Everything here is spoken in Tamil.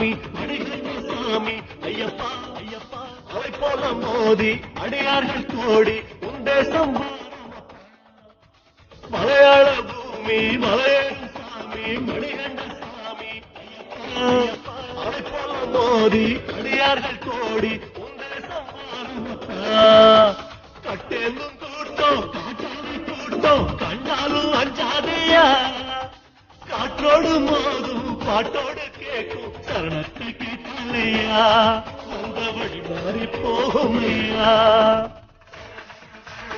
சாமி அடிகண்ட சாமி ஐயப்பா ஐயப்பா அவை போல மோதி அடியார்கள் கோடி உண்டேசம் மலையாள பூமி மலையாள சாமி மணிகண்ட சாமி ஐயப்பா அவை போல மோதி அடியார்கள் கோடி உண்டேசம் கட்டேந்தும் கூட்டம் காட்டாது கூட்டம் கண்டாலும் அஞ்சாதையா காற்றோடு மோதும் பாட்டோடு கேட்கும் சரணத்தை கேட்டாலையா அந்த வழி மாறி போகும் ஐயா